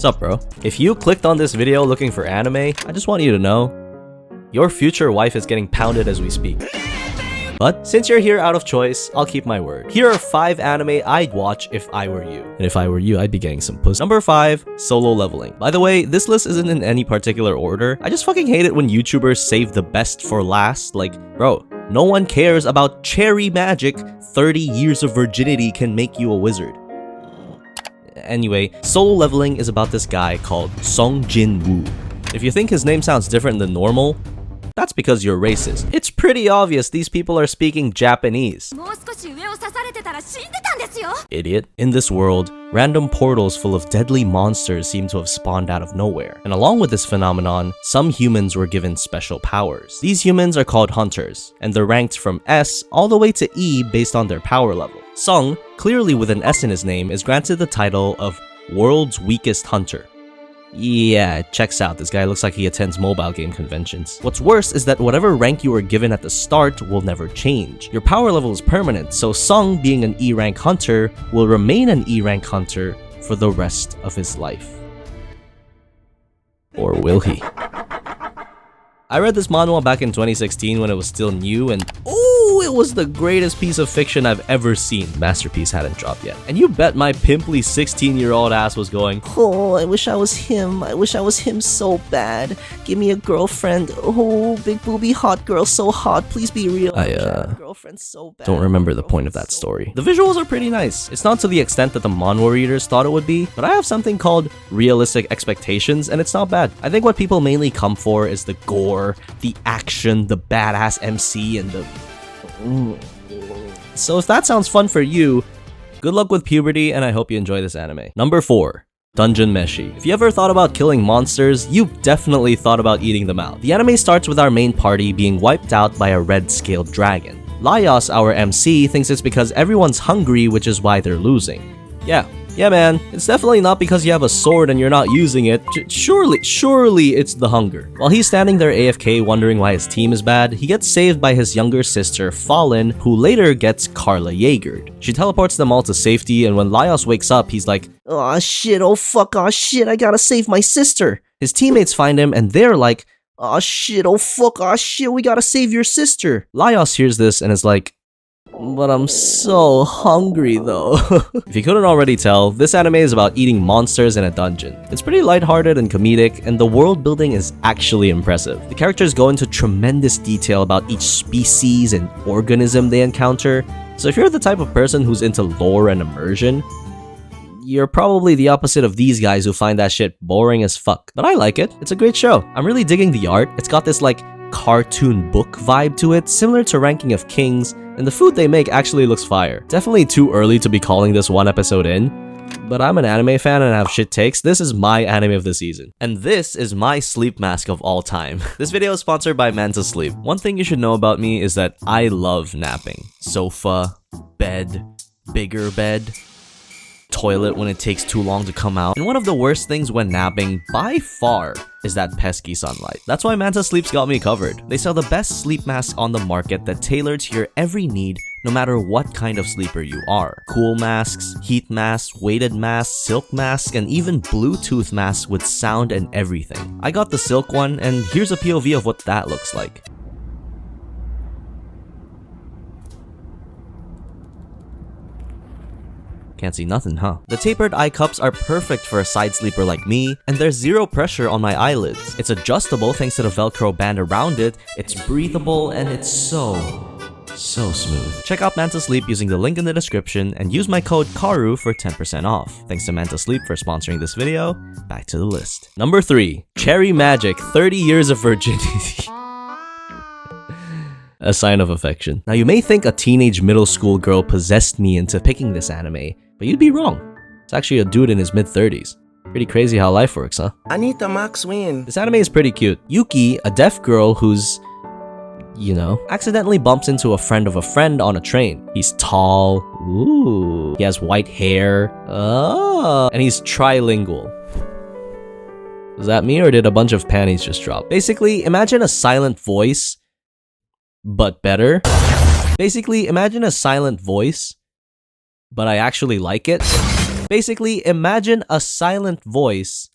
What's up, bro? If you clicked on this video looking for anime, I just want you to know, your future wife is getting pounded as we speak. But since you're here out of choice, I'll keep my word. Here are 5 anime I'd watch if I were you. And if I were you, I'd be getting some puss. Number 5, solo leveling. By the way, this list isn't in any particular order. I just fucking hate it when YouTubers save the best for last. Like, bro, no one cares about cherry magic. 30 years of virginity can make you a wizard. Anyway, solo leveling is about this guy called Song Jin-woo. If you think his name sounds different than normal, that's because you're racist. It's pretty obvious these people are speaking Japanese. Idiot. In this world, random portals full of deadly monsters seem to have spawned out of nowhere. And along with this phenomenon, some humans were given special powers. These humans are called hunters, and they're ranked from S all the way to E based on their power level. Sung, clearly with an S in his name, is granted the title of World's Weakest Hunter. Yeah, it checks out. This guy looks like he attends mobile game conventions. What's worse is that whatever rank you were given at the start will never change. Your power level is permanent, so Sung, being an E rank hunter, will remain an E rank hunter for the rest of his life. Or will he? I read this manhwa back in 2016 when it was still new, and ooh, it was the greatest piece of fiction I've ever seen. Masterpiece hadn't dropped yet. And you bet my pimply 16-year-old ass was going, oh, I wish I was him. I wish I was him so bad. Give me a girlfriend. Oh, big booby hot girl, so hot. Please be real. Girlfriend so bad. Don't remember the point of that story. The visuals are pretty nice. It's not to the extent that the manhwa readers thought it would be, but I have something called realistic expectations, and it's not bad. I think what people mainly come for is the gore, the action, the badass MC, and the... So if that sounds fun for you, good luck with puberty, and I hope you enjoy this anime. Number 4. Dungeon Meshi. If you ever thought about killing monsters, you've definitely thought about eating them out. The anime starts with our main party being wiped out by a red-scaled dragon. Laios, our MC, thinks it's because everyone's hungry, which is why they're losing. Yeah man, it's definitely not because you have a sword and you're not using it. Surely it's the hunger. While he's standing there AFK wondering why his team is bad, he gets saved by his younger sister Fallen, who later gets Carla Jaegered. She teleports them all to safety, and when Laios wakes up, he's like, oh shit, oh fuck, oh shit, I gotta save my sister. His teammates find him and they're like, oh shit, oh fuck, oh shit, we gotta save your sister. Laios hears this and is like, but I'm so hungry though. If you couldn't already tell, this anime is about eating monsters in a dungeon. It's pretty lighthearted and comedic, and the world building is actually impressive. The characters go into tremendous detail about each species and organism they encounter, so if you're the type of person who's into lore and immersion, you're probably the opposite of these guys who find that shit boring as fuck. But I like it. It's a great show. I'm really digging the art. It's got this like cartoon book vibe to it, similar to Ranking of Kings, and the food they make actually looks fire. Definitely too early to be calling this one episode in, but I'm an anime fan and have shit takes. This is my anime of the season. And this is my sleep mask of all time. This video is sponsored by Manta Sleep. One thing you should know about me is that I love napping. Sofa, bed, bigger bed, toilet when it takes too long to come out. And one of the worst things when napping, by far, is that pesky sunlight. That's why Manta Sleep's got me covered. They sell the best sleep masks on the market that tailor to your every need, no matter what kind of sleeper you are. Cool masks, heat masks, weighted masks, silk masks, and even Bluetooth masks with sound and everything. I got the silk one, and here's a POV of what that looks like. Can't see nothing, huh? The tapered eye cups are perfect for a side sleeper like me, and there's zero pressure on my eyelids. It's adjustable thanks to the Velcro band around it, it's breathable, and it's so smooth. Check out Manta Sleep using the link in the description and use my code KARU for 10% off. Thanks to Manta Sleep for sponsoring this video. Back to the list. Number 3. Cherry Magic, 30 Years of Virginity. A sign of affection. Now you may think a teenage middle school girl possessed me into picking this anime, but you'd be wrong. It's actually a dude in his mid-30s. Pretty crazy how life works, huh? Anita Max win. This anime is pretty cute. Yuki, a deaf girl who's, you know, accidentally bumps into a friend of a friend on a train. He's tall, ooh, he has white hair, and he's trilingual. Was that me or did a bunch of panties just drop? Basically, imagine a silent voice, but better. Basically, imagine a silent voice, but I actually like it. Basically, imagine a silent voice,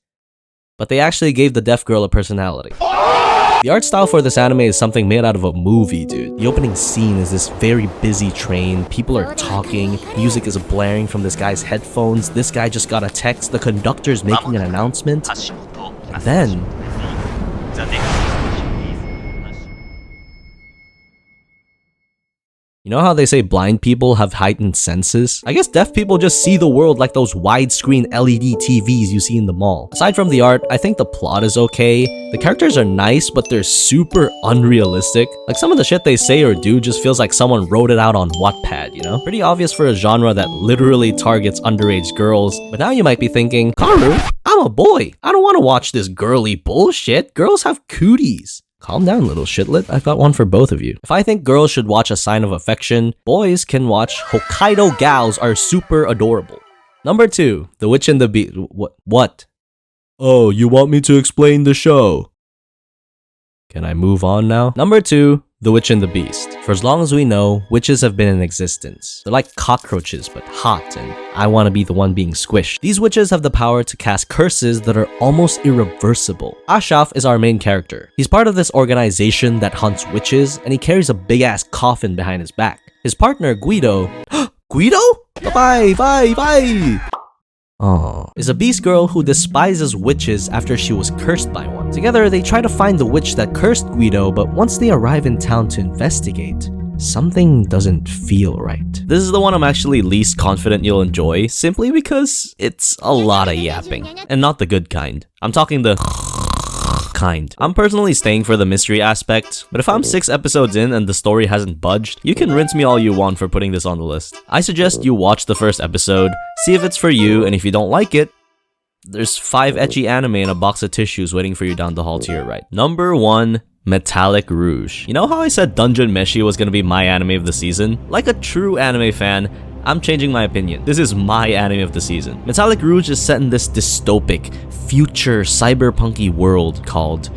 but they actually gave the deaf girl a personality. The art style for this anime is something made out of a movie, dude. The opening scene is this very busy train, people are talking, music is blaring from this guy's headphones, this guy just got a text, the conductor's making an announcement, and then... You know how they say blind people have heightened senses? I guess deaf people just see the world like those widescreen LED TVs you see in the mall. Aside from the art, I think the plot is okay. The characters are nice, but they're super unrealistic. Like some of the shit they say or do just feels like someone wrote it out on Wattpad, you know? Pretty obvious for a genre that literally targets underage girls. But now you might be thinking, Karu, I'm a boy. I don't want to watch this girly bullshit. Girls have cooties. Calm down, little shitlet. I've got one for both of you. If I think girls should watch A Sign of Affection, boys can watch Hokkaido Gals Are Super Adorable. Number 2, The Witch and the Beast. What? Oh, you want me to explain the show? Can I move on now? Number 2, The Witch and the Beast. For as long as we know, witches have been in existence. They're like cockroaches, but hot, and I want to be the one being squished. These witches have the power to cast curses that are almost irreversible. Ashaf is our main character. He's part of this organization that hunts witches, and he carries a big-ass coffin behind his back. His partner, Guido... Guido? Bye! Is a beast girl who despises witches after she was cursed by one. Together, they try to find the witch that cursed Guido, but once they arrive in town to investigate, something doesn't feel right. This is the one I'm actually least confident you'll enjoy, simply because it's a lot of yapping. And not the good kind. I'm talking the kind. I'm personally staying for the mystery aspect, but if I'm 6 episodes in and the story hasn't budged, you can rinse me all you want for putting this on the list. I suggest you watch the first episode, see if it's for you, and if you don't like it, there's 5 ecchi anime and a box of tissues waiting for you down the hall to your right. Number 1, Metallic Rouge. You know how I said Dungeon Meshi was gonna be my anime of the season? Like a true anime fan, I'm changing my opinion. This is my anime of the season. Metallic Rouge is set in this dystopic, future, cyberpunky world called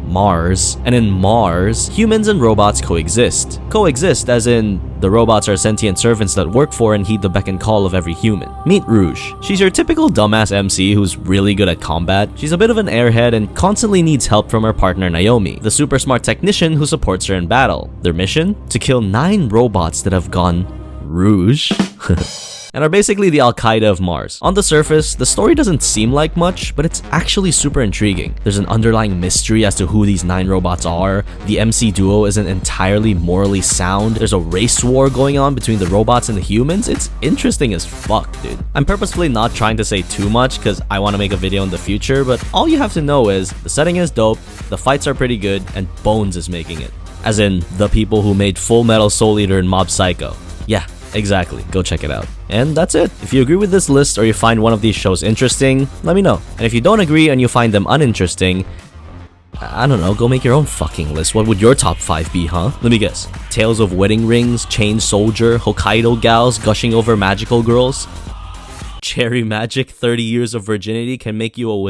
Mars. And in Mars, humans and robots coexist. Coexist as in, the robots are sentient servants that work for and heed the beck and call of every human. Meet Rouge. She's your typical dumbass MC who's really good at combat. She's a bit of an airhead and constantly needs help from her partner Naomi, the super smart technician who supports her in battle. Their mission? To kill 9 robots that have gone Rouge and are basically the Al-Qaeda of Mars. On the surface, the story doesn't seem like much, but it's actually super intriguing. There's an underlying mystery as to who these 9 robots are. The MC duo isn't entirely morally sound. There's a race war going on between the robots and the humans. It's interesting as fuck, dude. I'm purposefully not trying to say too much because I want to make a video in the future, but all you have to know is the setting is dope, the fights are pretty good, and Bones is making it. As in, the people who made Full Metal Soul Eater and Mob Psycho. Yeah, exactly. Go check it out. And that's it. If you agree with this list or you find one of these shows interesting, let me know. And if you don't agree and you find them uninteresting, I don't know, go make your own fucking list. What would your top 5 be, huh? Let me guess. Tales of Wedding Rings, Chain Soldier, Hokkaido Gals gushing over magical girls? Cherry Magic 30 Years of Virginity can make you a wizard.